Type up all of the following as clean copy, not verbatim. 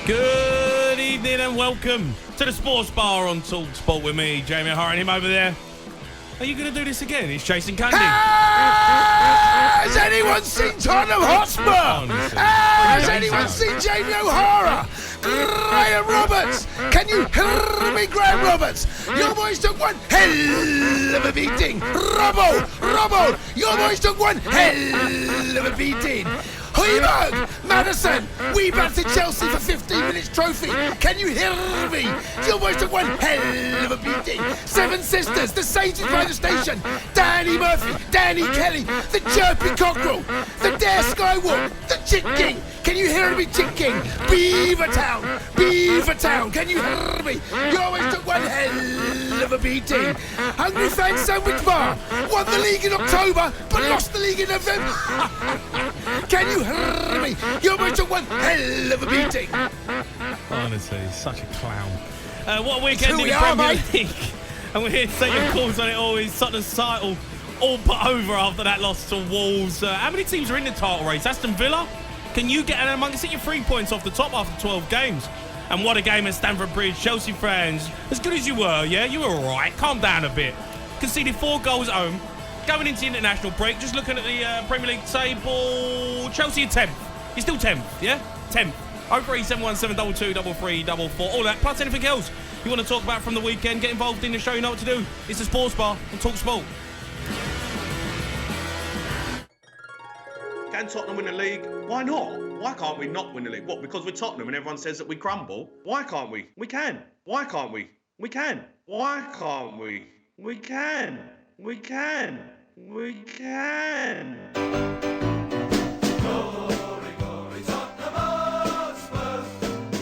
Good evening and welcome to the Sports Bar on talkSPORT with me, Jamie O'Hara, and him over there. Are you going to do this again? He's chasing Cundy. Has anyone seen Tottenham Hotspur? Has anyone seen Jamie O'Hara? Graeme Roberts! Can you hear me, Graeme Roberts? Your boys took one hell of a beating. Robbo! Your boys took one hell of a beating. Højbjerg, Madison, we battered Chelsea for 15 minutes trophy. Can you hear me? Your boys took one hell of a beating. Seven Sisters, the Sages by the station, Danny Murphy, Danny Kelly, the Chirpy Cockerel, the Dare Skywalk, the Chick King. Can you hear me, Chick King? Beavertown, can you hear me? You always took one hell of a beating. Hungry Fan Sandwich Bar won the league in October, but lost the league in November. Can you hear me? You almost took one hell of a beating. Honestly, he's such a clown. What a weekend Who in we the are, Premier mate. League. And we're here to take your calls on it all. It's Tottenham's title all put over after that loss to Wolves. How many teams are in the title race? Aston Villa? Can you get amongst it? You're 3 points off the top after 12 games. And what a game at Stamford Bridge. Chelsea fans, as good as you were, yeah? You were all right. Calm down a bit. Conceded 4 goals at home. Going into the international break, just looking at the Premier League table, Chelsea are 10th. You're still 10th, yeah? 10th. 03717223344. All that, plus anything else you want to talk about from the weekend. Get involved in the show, you know what to do. It's the Sports Bar on talkSPORT. Can Tottenham win the league? Why not? Why can't we not win the league? What, because we're Tottenham and everyone says that we crumble? Why can't we? We can. Why can't we? We can. Why can't we? We can. We can. We can. Glory, glory, Tottenham Hotspur.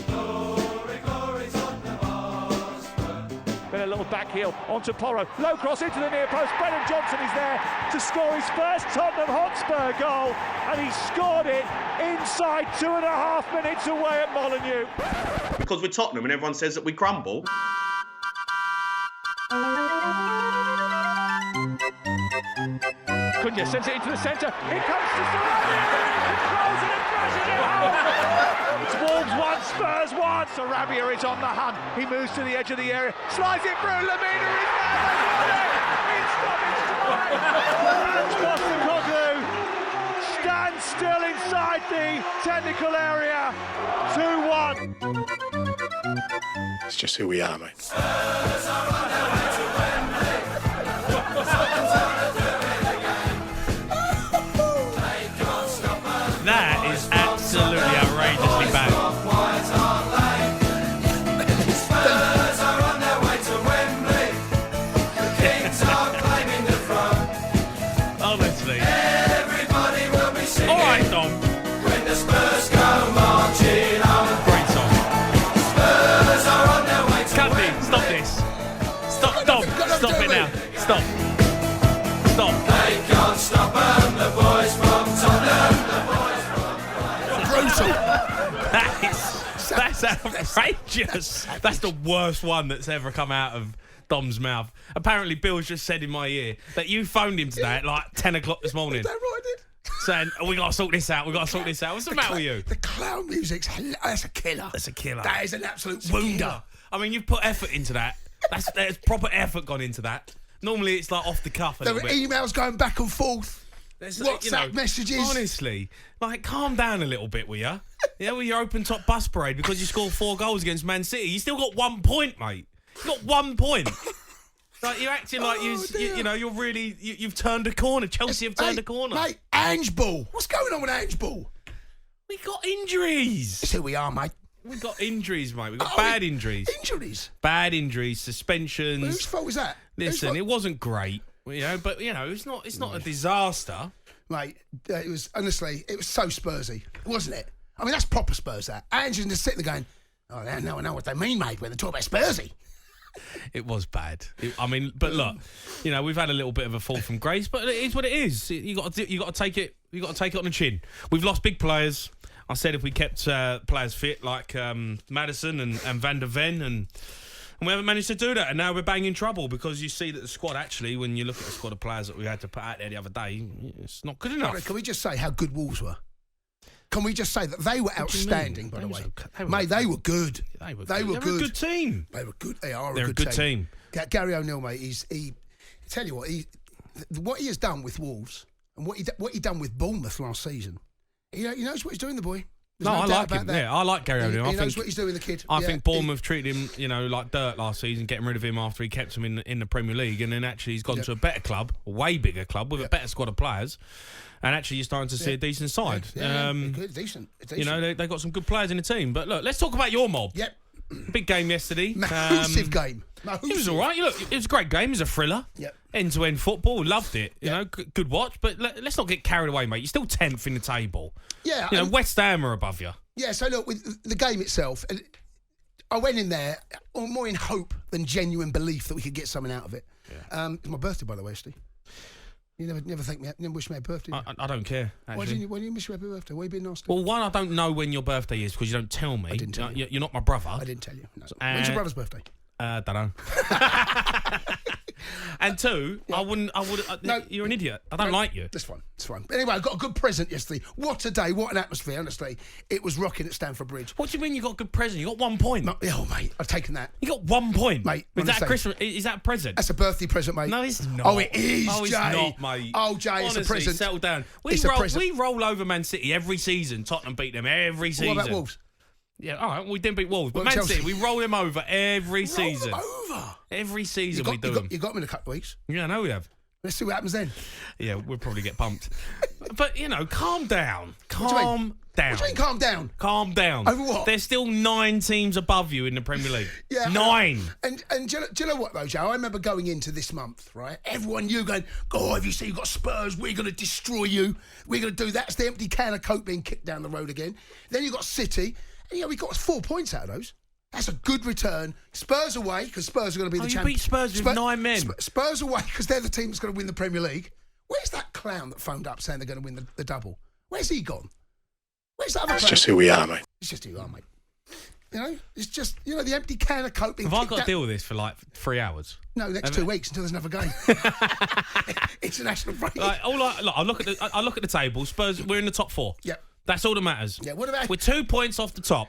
Glory, glory, Tottenham Hotspur. Then a little back heel onto Porro. Low cross into the near post. Brennan Johnson is there to score his first Tottenham Hotspur goal. And he scored it inside 2.5 minutes away at Molineux. Because we're Tottenham and everyone says that we crumble? Cundy sends it into the centre. Here comes to Sarabia. He throws it and crashes it home. It's Wolves 1, Spurs 1. Sarabia is on the hunt. He moves to the edge of the area. Slides it through. Lamina is there. It's stoppage try. And Postecoglou stands still inside the technical area. 2-1. It's just who we are, mate. Spurs are on their way to Wembley. That is absolutely outrageously bad. Spurs are on their way to Wembley. The Kings are claiming the throne. Honestly. Everybody will be singing All right, Dom. when the Spurs go marching on. Great song. Spurs are on their way to Cundy, Wembley. stop this. Stop, Dom. Stop it now. Stop. Stop. They can't stop 'em, the boys from Tottenham. That's outrageous. That's the worst one that's ever come out of Dom's mouth. Apparently, Bill's just said in my ear that you phoned him today at like 10 o'clock this morning. Is that right, I did? Saying, we got to sort this out. What's the matter with you? The clown music's that's a killer. That's a killer. That is an absolute Killer. wounder. I mean, you've put effort into that. There's proper effort gone into that. Normally, it's like off the cuff a There little were bit. emails going back and forth. There's, WhatsApp messages. Honestly, like, calm down a little bit, will you? Yeah, with your open top bus parade because you scored 4 goals against Man City. You still got 1 point, mate. You got 1 point. Like, you're acting like you're really you've turned a corner. Chelsea have turned a corner. Mate, Ange Ball. What's going on with Ange Ball? We got injuries. It's who we are, mate. We got injuries, mate. We got bad injuries. Injuries? Bad injuries, suspensions. Whose fault was that? Listen, it wasn't great, but it's not a disaster. Mate, it was, honestly, it was so Spursy, wasn't it? I mean, that's proper Spurs, that. Ange is just sitting there going, oh, I know what they mean, mate, when they talk about Spursy. It was bad. But look, we've had a little bit of a fall from grace, but it is what it is. You got to take it. You got to take it on the chin. We've lost big players. I said if we kept players fit like Maddison and Van der Ven, and we haven't managed to do that, and now we're banging trouble because you see that the squad actually, when you look at the squad of players that we had to put out there the other day, it's not good enough. Can we just say how good Wolves were? Can we just say that they were outstanding, by the way? Mate, they were good. They were good. a good team. They were good. They are They're a good team. Gary O'Neill, mate, tell you what he has done with Wolves and what he done with Bournemouth last season. He knows what he's doing, the boy. There's I like him. that. Yeah, I like Gary O'Neill. He knows what he's doing, the kid. I think Bournemouth treated him, like dirt last season, getting rid of him after he kept him in the Premier League, and then actually he's gone to a better club, a way bigger club with a better squad of players, and actually you're starting to see a decent side. Good, decent. They've got some good players in the team. But look, let's talk about your mob. Yep. Big game yesterday. Massive game. It was all right. Look, it was a great game. It was a thriller. Yep. End-to-end football. Loved it. You know, good watch. But let's not get carried away, mate. You're still 10th in the table. Yeah. West Ham are above you. Yeah, so look, with the game itself, I went in there more in hope than genuine belief that we could get something out of it. Yeah. It's my birthday, by the way, Steve. You never thank me, never wish me happy birthday. I don't care, actually. Why do you wish me happy birthday? Why are you being nasty? Well, one, I don't know when your birthday is because you don't tell me. I didn't tell you. You're not my brother. I didn't tell you. No. When's your brother's birthday? Don't know. And two, I would. No, you're an idiot. I don't like you. That's fine. It's fine. But anyway, I got a good present yesterday. What a day! What an atmosphere! Honestly, it was rocking at Stamford Bridge. What do you mean you got a good present? You got 1 point. Oh, mate, I've taken that. You got 1 point, mate. Is that a Christmas? Is that a present? That's a birthday present, mate. No, it's not. Oh, it is, Jay. It's not, mate. Oh, Jay, honestly, it's a present. Settle down. We roll over Man City every season. Tottenham beat them every season. What about Wolves? Yeah, all right, we didn't beat Wolves, but Man City, we roll them over every season. Roll them over? Every season we do them. You got them in a couple of weeks. Yeah, I know we have. Let's see what happens then. Yeah, we'll probably get pumped. But, calm down. What do you mean calm down? Calm down. Over what? There's still 9 teams above you in the Premier League. Yeah, 9. And do you know what, though, Joe? I remember going into this month, right? Everyone going, have you seen you've got Spurs? We're going to destroy you. We're going to do that. It's the empty can of Coke being kicked down the road again. Then you've got City. And, we got 4 points out of those. That's a good return. Spurs away, because Spurs are going to be the champions. You beat Spurs with 9 men. Spurs away, because they're the team that's going to win the Premier League. Where's that clown that phoned up saying they're going to win the double? Where's he gone? Where's that other clown? It's just who we are, mate. It's just who you are, mate. It's just, the empty can of Coke being Have I kicked got to deal with this for 3 hours? No, next 2 weeks until there's another game. International break. I look at the table. Spurs, we're in the top 4. Yep. That's all that matters. Yeah, what about... We're 2 points off the top.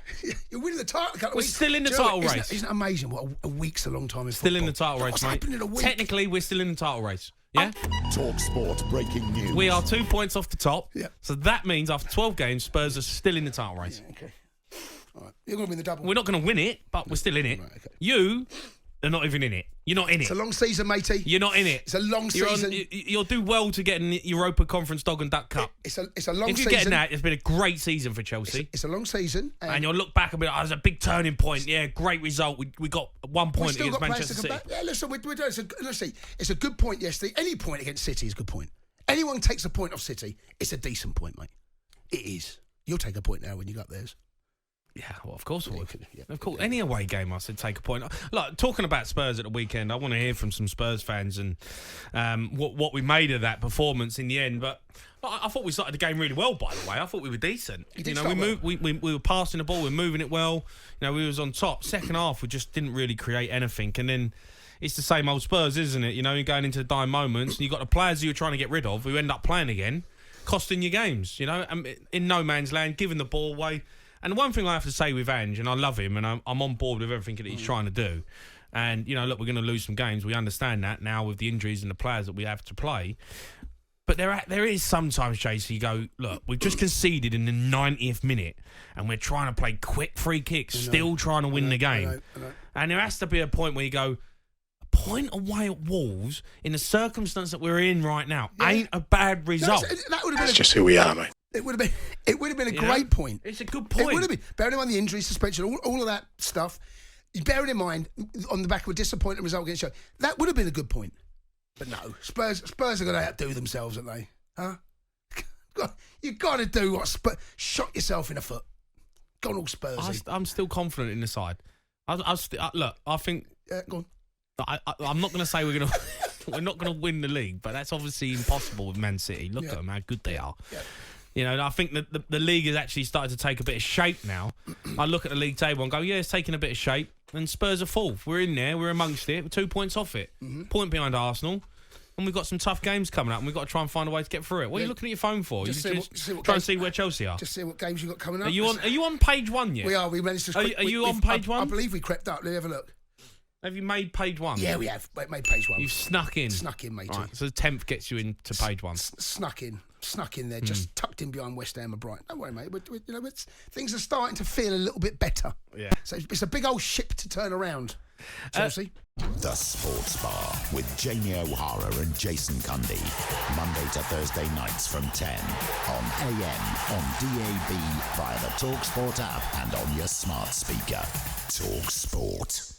You're winning the title a couple of we're weeks. Still in the title race. Isn't it amazing what a week's a long time in Still football? in the title race, What's mate. happened in a week? Technically, we're still in the title race. Yeah? talkSPORT breaking news. We are 2 points off the top. Yeah. So that means after 12 games, Spurs are still in the title race. Yeah, okay. All right. You're going to win the double. We're not going to win it, but we're still in it. Right, okay. You are not even in it. You're not in it. It's a long season, matey. You're not in it. It's a long season. You'll do well to get in the Europa Conference Dog and Duck Cup. It's a long season. If you get in that, it's been a great season for Chelsea. It's a long season. And you'll look back and be like, there's a big turning point. Yeah, great result. We got 1 point against Manchester City. Yeah, listen, we're doing it's a good point yesterday. Any point against City is a good point. Anyone takes a point off City, it's a decent point, mate. It is. You'll take a point now when you got theirs. Yeah, well, of course we would. Yeah, of course, any away game, I said take a point. Like talking about Spurs at the weekend, I want to hear from some Spurs fans and what we made of that performance in the end. But I thought we started the game really well. By the way, I thought we were decent. We were passing the ball, we were moving it well. We was on top. Second half, we just didn't really create anything, and then it's the same old Spurs, isn't it? You're going into the dying moments, and you've got the players you're trying to get rid of who end up playing again, costing you games. In no man's land, giving the ball away. And one thing I have to say with Ange, and I love him, and I'm on board with everything that he's trying to do. And, look, we're going to lose some games. We understand that now with the injuries and the players that we have to play. But there is sometimes, Chase, you go, look, we've just conceded in the 90th minute, and we're trying to play quick free kicks, still trying to win the game. I know. And there has to be a point where you go, a point away at Wolves in the circumstance that we're in right now ain't a bad result. That's just who we are, mate. It would have been a great point. It's a good point. It would have been. Bearing in mind the injury, suspension, all of that stuff, bearing in mind on the back of a disappointing result against Chelsea, that would have been a good point. But no, Spurs are going to outdo themselves, aren't they? Huh? You've got to do what shot yourself in the foot. Gone all Spursy. I'm still confident in the side. Look, I think. Go on. I'm not going to say we're not going to win the league, but that's obviously impossible with Man City. Look at them, how good they are. Yeah. I think that the league has actually started to take a bit of shape now. I look at the league table and go, yeah, it's taking a bit of shape. And Spurs are fourth. We're in there. We're amongst it. We're 2 points off it. Mm-hmm. Point behind Arsenal. and we've got some tough games coming up, and we've got to try and find a way to get through it. What are you looking at your phone for? Just You see what try and games- see where Chelsea are. Just see what games you've got coming up. Are you on page 1 yet? We are. We managed to. Are you on page 1? I believe we crept up. Let me have a look. Have you made page 1? Yeah, we have. Made page 1. You've snuck in. Snuck in, matey. Right, so the 10th gets you into page 1. Snuck in there, just tucked in behind West Ham and Brighton. Don't worry, mate. Things are starting to feel a little bit better. Yeah. So it's a big old ship to turn around. Chelsea. The Sports Bar with Jamie O'Hara and Jason Cundy. Monday to Thursday nights from 10 on AM, on DAB, via the talkSPORT app and on your smart speaker. talkSPORT.